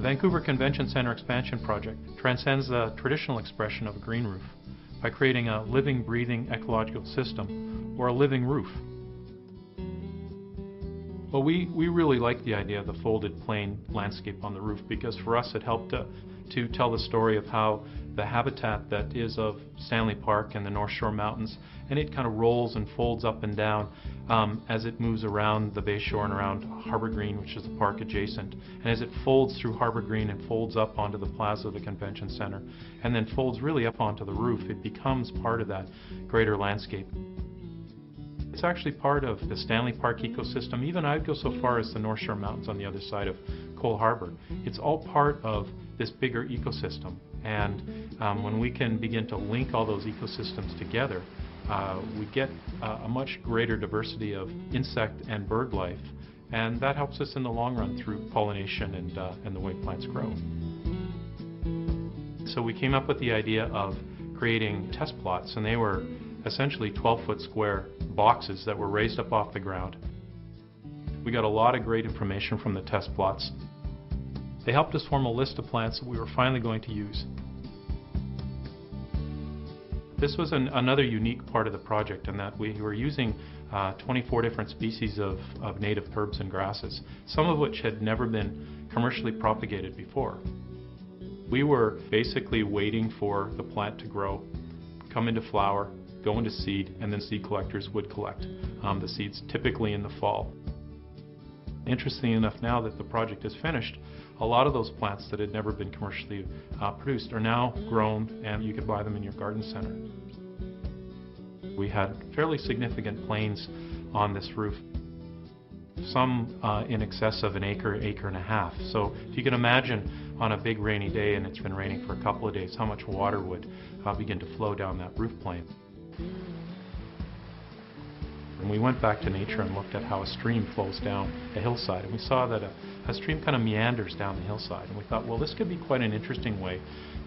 Vancouver Convention Centre expansion project transcends the traditional expression of a green roof by creating a living, breathing ecological system, or a living roof. Well, we really like the idea of the folded plain landscape on the roof because for us it helped to tell the story of how the habitat that is of Stanley Park and the North Shore Mountains, and it kind of rolls and folds up and down as it moves around the Bay Shore and around Harbour Green, which is the park adjacent. And as it folds through Harbour Green and folds up onto the plaza of the convention centre, and then folds really up onto the roof, it becomes part of that greater landscape. It's actually part of the Stanley Park ecosystem. Even I'd go so far as the North Shore Mountains on the other side of Cole Harbour. It's all part of this bigger ecosystem. And when we can begin to link all those ecosystems together, we get a much greater diversity of insect and bird life. And that helps us in the long run through pollination and the way plants grow. So we came up with the idea of creating test plots, and they were essentially 12-foot square boxes that were raised up off the ground. We got a lot of great information from the test plots. They helped us form a list of plants that we were finally going to use. This was another unique part of the project in that we were using 24 different species of native herbs and grasses, some of which had never been commercially propagated before. We were basically waiting for the plant to grow, come into flower, go into seed, and then seed collectors would collect the seeds, typically in the fall. Interestingly enough, now that the project is finished, a lot of those plants that had never been commercially produced are now grown, and you could buy them in your garden center. We had fairly significant planes on this roof, some in excess of an acre, acre and a half. So if you can imagine on a big rainy day, and it's been raining for a couple of days, how much water would begin to flow down that roof plane. And we went back to nature and looked at how a stream flows down a hillside, and we saw that a stream kind of meanders down the hillside, and we thought, well, this could be quite an interesting way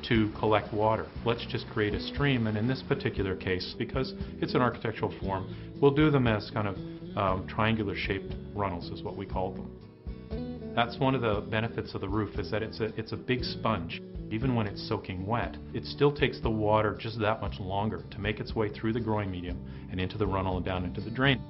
to collect water. Let's just create a stream, and in this particular case, because it's an architectural form, we'll do them as kind of triangular shaped runnels is what we call them. That's one of the benefits of the roof, is that it's a big sponge. Even when it's soaking wet, it still takes the water just that much longer to make its way through the growing medium and into the runnel and down into the drain.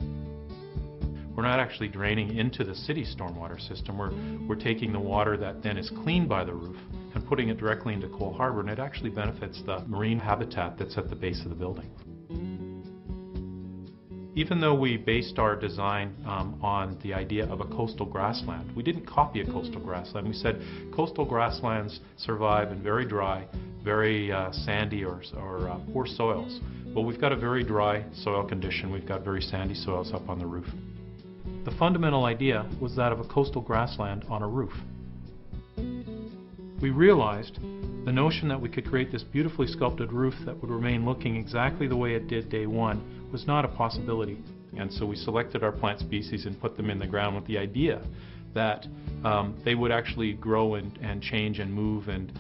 We're not actually draining into the city stormwater system. We're taking the water that then is cleaned by the roof and putting it directly into Cole Harbour, and it actually benefits the marine habitat that's at the base of the building. Even though we based our design on the idea of a coastal grassland, we didn't copy a coastal grassland. We said coastal grasslands survive in very dry, very sandy or poor soils. Well, we've got a very dry soil condition. We've got very sandy soils up on the roof. The fundamental idea was that of a coastal grassland on a roof. We realized the notion that we could create this beautifully sculpted roof that would remain looking exactly the way it did day one was not a possibility. And so we selected our plant species and put them in the ground with the idea that they would actually grow and change and move, and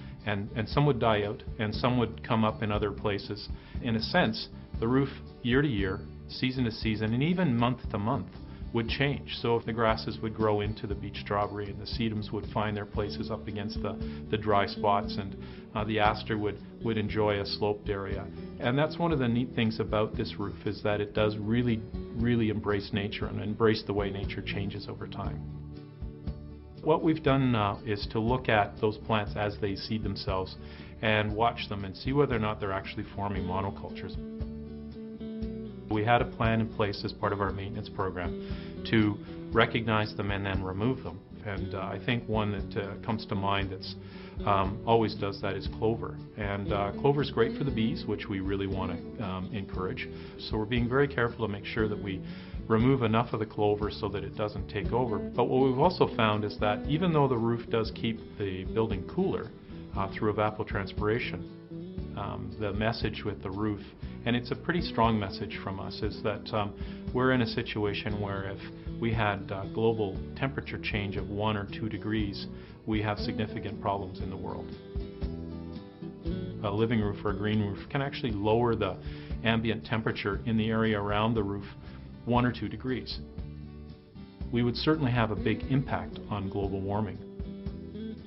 some would die out and some would come up in other places. In a sense, the roof year to year, season to season, and even month to month would change. So if the grasses would grow into the beech strawberry, and the sedums would find their places up against the dry spots, and the aster would enjoy a sloped area. And that's one of the neat things about this roof, is that it does really embrace nature and embrace the way nature changes over time. What we've done is to look at those plants as they seed themselves and watch them and see whether or not they're actually forming monocultures. We had a plan in place as part of our maintenance program to recognize them and then remove them. And I think one that comes to mind that's always does that is clover. And clover is great for the bees, which we really want to encourage. So we're being very careful to make sure that we remove enough of the clover so that it doesn't take over. But what we've also found is that even though the roof does keep the building cooler through evapotranspiration, the message with the roof, and it's a pretty strong message from us, is that we're in a situation where if we had global temperature change of 1 or 2 degrees, we have significant problems in the world. A living roof or a green roof can actually lower the ambient temperature in the area around the roof 1 or 2 degrees. We would certainly have a big impact on global warming.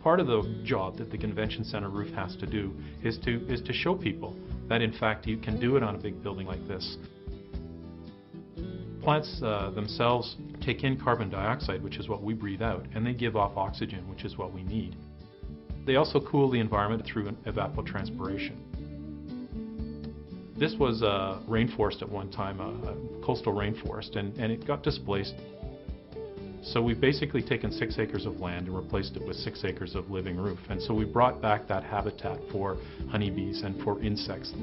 Part of the job that the convention center roof has to do is to show people that in fact you can do it on a big building like this. Plants themselves take in carbon dioxide, which is what we breathe out, and they give off oxygen, which is what we need. They also cool the environment through evapotranspiration. This was a rainforest at one time, a coastal rainforest, and it got displaced. So we've basically taken 6 acres of land and replaced it with 6 acres of living roof. And so we brought back that habitat for honeybees and for insects.